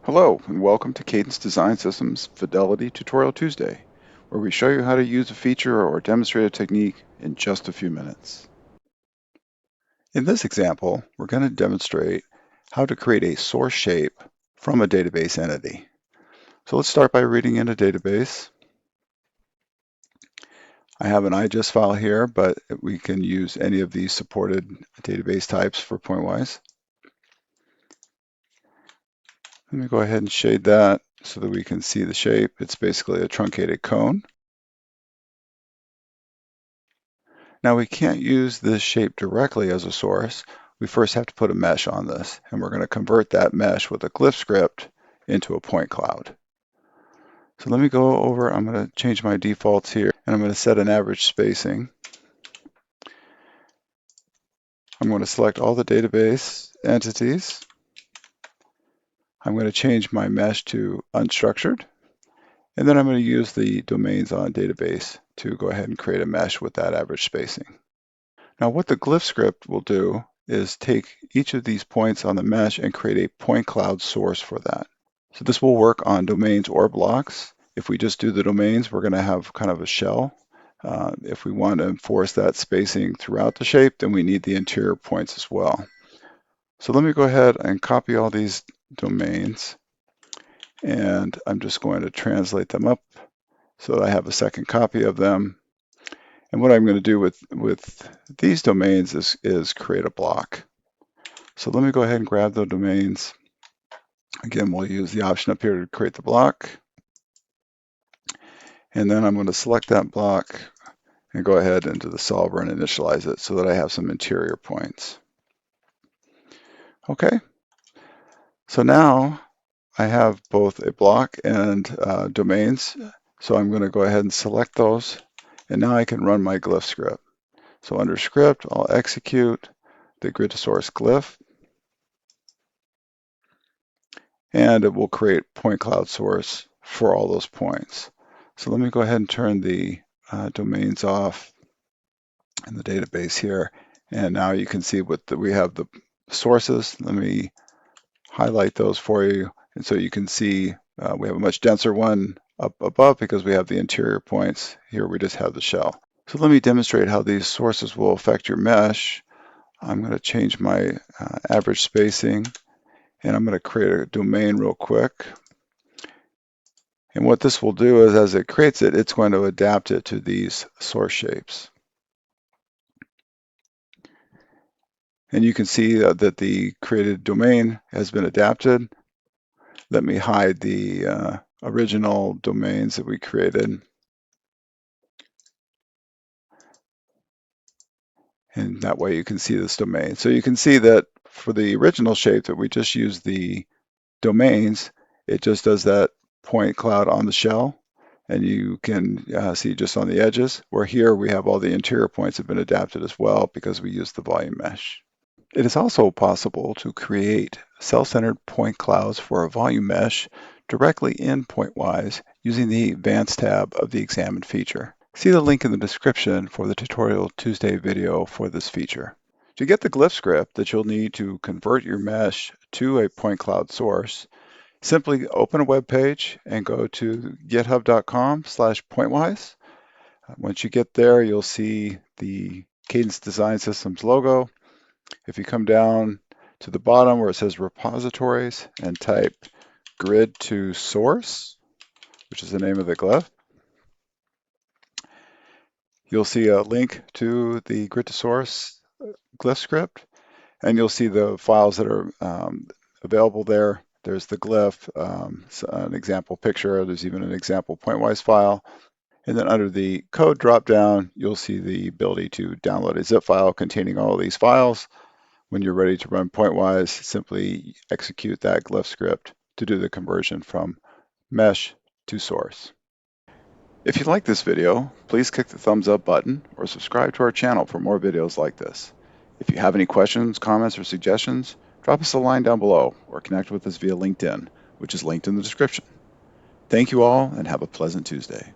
Hello, and welcome to Cadence Design Systems Fidelity Tutorial Tuesday, where we show you how to use a feature or demonstrate a technique in just a few minutes. In this example, we're going to demonstrate how to create a source shape from a database entity. So let's start by reading in a database. I have an IGES file here, but we can use any of these supported database types for Pointwise. Let me go ahead and shade that so that we can see the shape. It's basically a truncated cone. Now we can't use this shape directly as a source. We first have to put a mesh on this, and we're going to convert that mesh with a Glyph script into a point cloud. So let me go over, I'm going to change my defaults here, and I'm going to set an average spacing. I'm going to select all the database entities. I'm going to change my mesh to unstructured, and then I'm going to use the domains on database to go ahead and create a mesh with that average spacing. Now what the Glyph script will do is take each of these points on the mesh and create a point cloud source for that. So this will work on domains or blocks. If we just do the domains, we're going to have kind of a shell. If we want to enforce that spacing throughout the shape, then we need the interior points as well. So let me go ahead and copy all these domains, and I'm just going to translate them up so that I have a second copy of them. And what I'm going to do with these domains is create a block. So let me go ahead and grab the domains. Again, we'll use the option up here to create the block. And then I'm going to select that block and go ahead into the solver and initialize it so that I have some interior points. Okay, so now I have both a block and domains. So I'm going to go ahead and select those. And now I can run my Glyph script. So under script, I'll execute the grid to source Glyph. And it will create point cloud source for all those points. So let me go ahead and turn the domains off in the database here. And now you can see we have the sources. Let me highlight those for you. And so you can see we have a much denser one up above because we have the interior points. Here we just have the shell. So let me demonstrate how these sources will affect your mesh. I'm going to change my average spacing, and I'm going to create a domain real quick. And what this will do is as it creates it, it's going to adapt it to these source shapes. And you can see that the created domain has been adapted. Let me hide the original domains that we created. And that way you can see this domain. So you can see that for the original shape that we just used the domains, it just does that point cloud on the shell. And you can see just on the edges, where here we have all the interior points have been adapted as well because we used the volume mesh. It is also possible to create self-centered point clouds for a volume mesh directly in Pointwise using the Advanced tab of the Examine feature. See the link in the description for the Tutorial Tuesday video for this feature. To get the Glyph script that you'll need to convert your mesh to a point cloud source, simply open a web page and go to github.com/pointwise. Once you get there, you'll see the Cadence Design Systems logo. If you come down to the bottom where it says repositories and type grid to source, which is the name of the glyph, you'll see a link to the grid to source glyph script, and you'll see the files that are available there. There's the glyph, an example picture, there's even an example pointwise file. And then under the code dropdown, you'll see the ability to download a zip file containing all of these files. When you're ready to run Pointwise, simply execute that Glyph script to do the conversion from mesh to source. If you like this video, please click the thumbs up button or subscribe to our channel for more videos like this. If you have any questions, comments, or suggestions, drop us a line down below or connect with us via LinkedIn, which is linked in the description. Thank you all and have a pleasant Tuesday.